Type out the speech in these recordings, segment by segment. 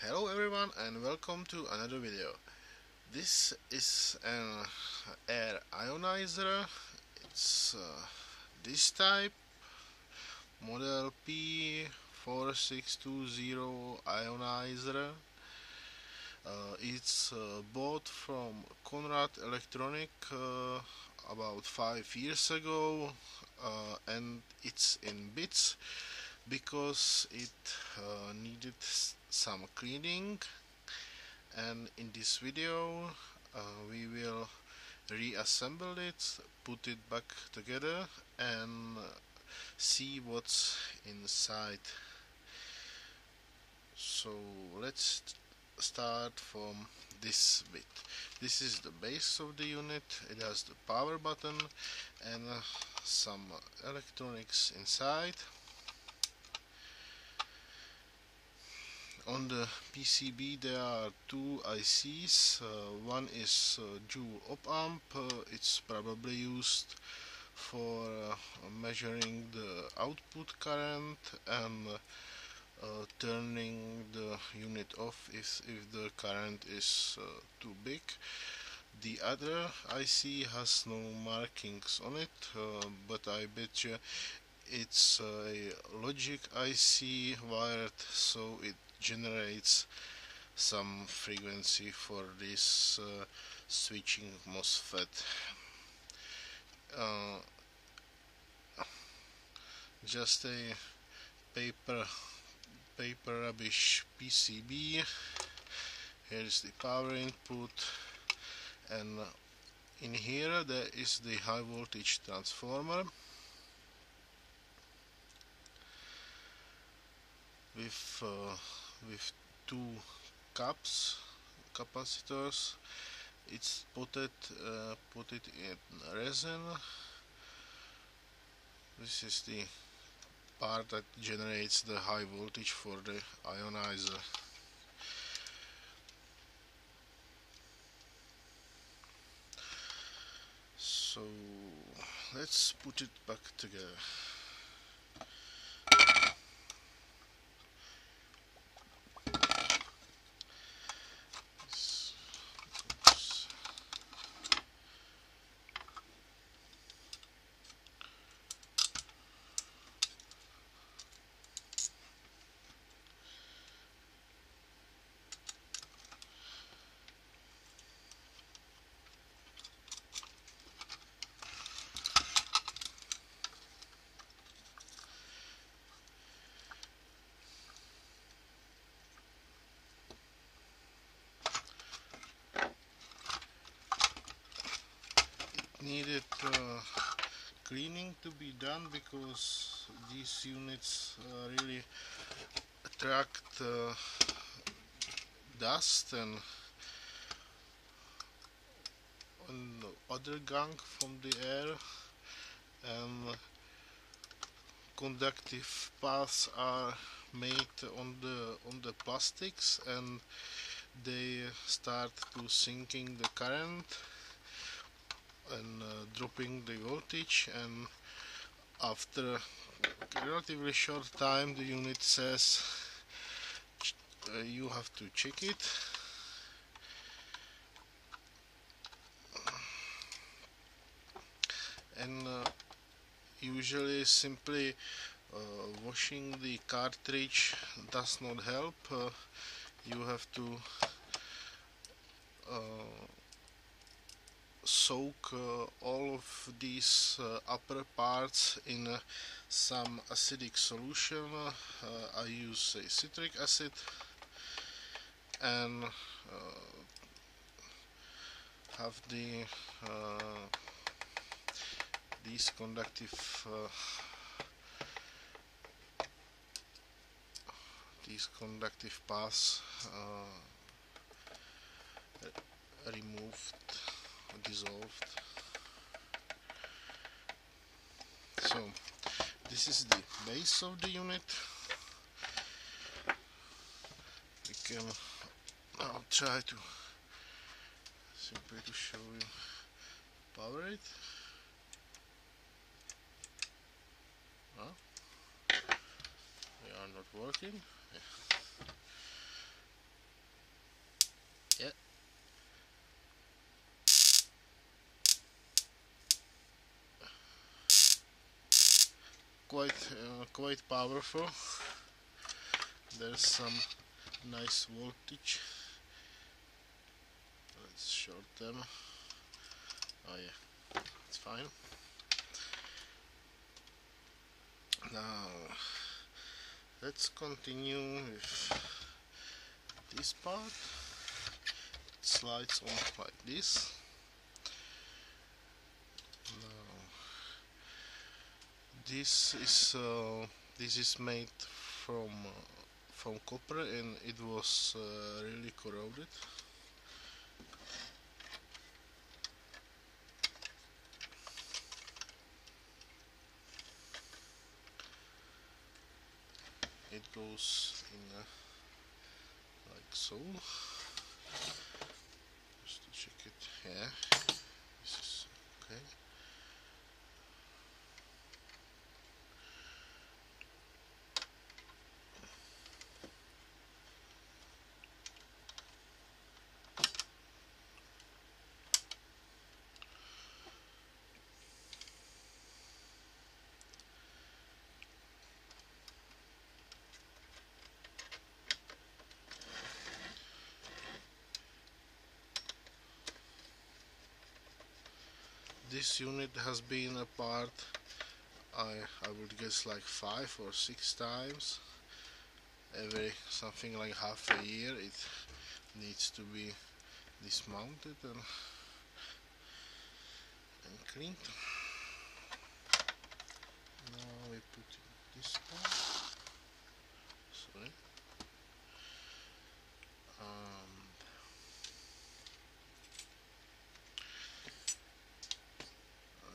Hello everyone and welcome to another video. This is an air ionizer. It's this type, model P4620 ionizer. It's bought from Conrad Electronic about 5 years ago, and it's in bits because it needed some cleaning, and in this video we will reassemble it, put it back together and see what's inside. So let's start from this bit. This is the base of the unit. It has the power button and some electronics inside. On the PCB there are two ICs. One is dual op amp. It's probably used for measuring the output current and turning the unit off if the current is too big. The other IC has no markings on it, but I bet you it's a logic IC wired, so it generates some frequency for this switching MOSFET. Just a paper rubbish PCB. Here is the power input, and in here there is the high voltage transformer with two capacitors. It's put it in resin. This is the part that generates the high voltage for the ionizer. So let's put it back together. Needed cleaning to be done because these units really attract dust and other gunk from the air, and conductive paths are made on the plastics, and they start to sinking the current and dropping the voltage, and after a relatively short time the unit says you have to check it. And usually simply washing the cartridge does not help. You have to soak all of these upper parts in some acidic solution. I use citric acid, and have these conductive paths removed, dissolved. So this is the base of the unit. We can now try to simply to show you power it. They are not working. quite powerful. There's some nice voltage. Let's short them. Oh yeah, it's fine. Now let's continue with this part. It slides on like this. Now this is made from copper, and it was really corroded. It goes in like so. Just to check it. Yeah, this is okay. This unit has been apart, I would guess, like 5 or 6 times. Every something like half a year it needs to be dismounted and cleaned. Now we put in this part. Sorry.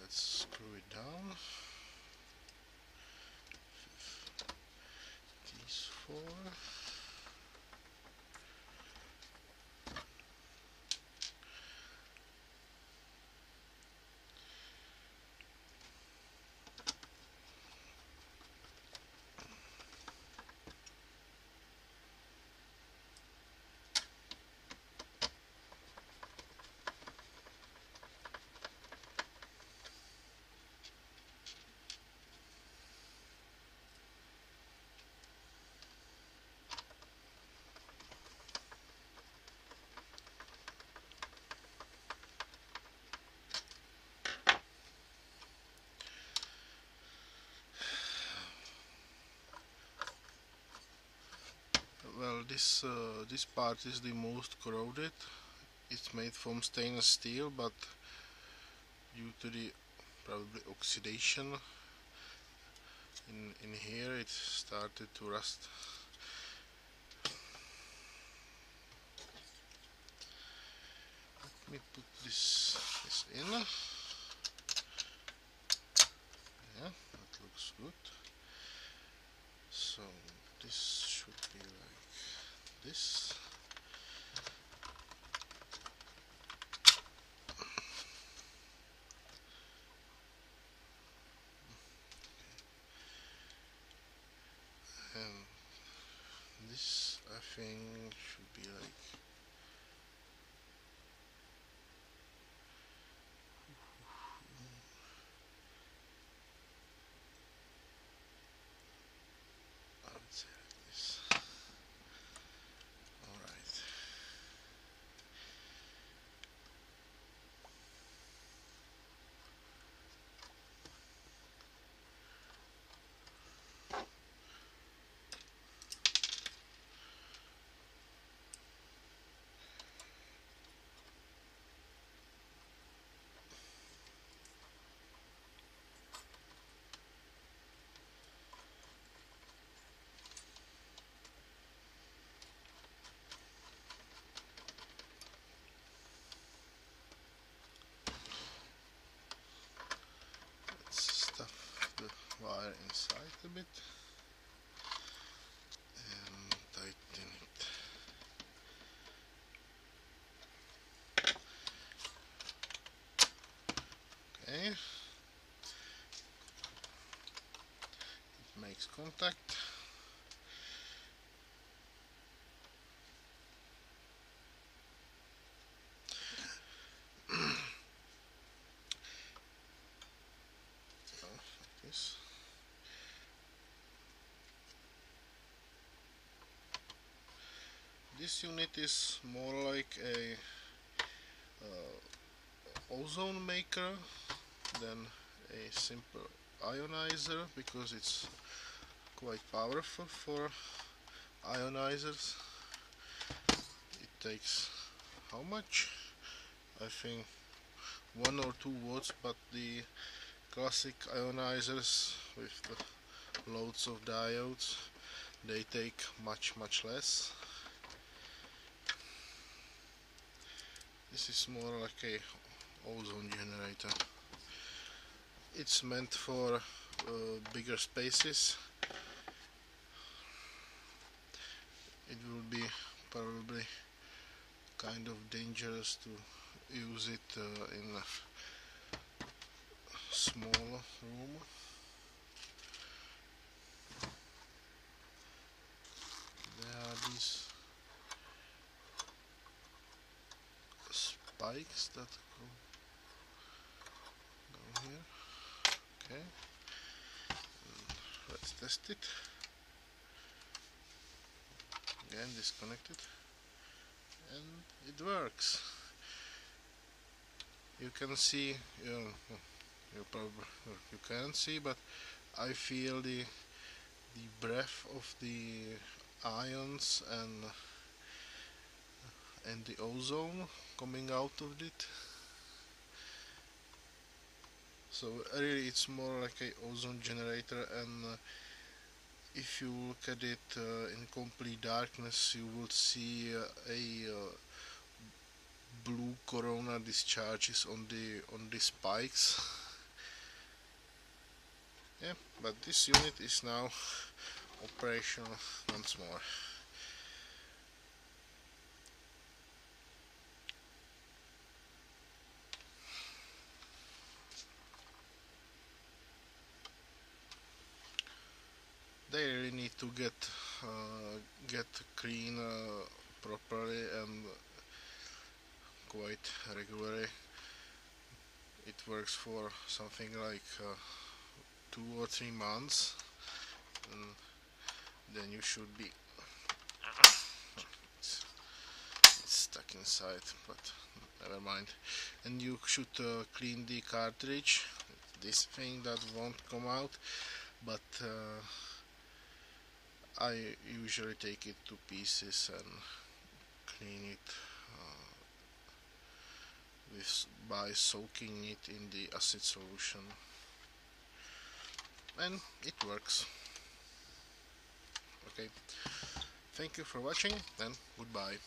Let's screw it down. These 4. Well, this part is the most corroded. It's made from stainless steel, but due to the probably oxidation in here, it started to rust. Let me put this in. Yeah, that looks good. So this should be like this. And this, I think, should be like this. Alright. Stuff the wire inside a bit and tighten it. Okay, it makes contact. Like this. this unit is more like a ozone maker than a simple ionizer, because it's quite powerful for ionizers. It takes how much? I think 1 or 2 watts, but the classic ionizers with the loads of diodes, they take much less. This is more like a ozone generator. It's meant for bigger spaces. It will be probably kind of dangerous to use it in a small room. There are these spikes that go down here. Okay, and let's test it. Again, disconnect it, and it works. You can see, you probably you can't see, but I feel the breath of the ions and the ozone coming out of it. So really it's more like a ozone generator, and if you look at it in complete darkness, you will see a blue corona discharges on the spikes. Yeah, but this unit is now operational once more. They really need to get clean properly and quite regularly. It works for something like 2 or 3 months, and then you should be it's stuck inside, but never mind. And you should clean the cartridge, this thing that won't come out, but I usually take it to pieces and clean it by soaking it in the acid solution, and it works. Okay, thank you for watching, and goodbye.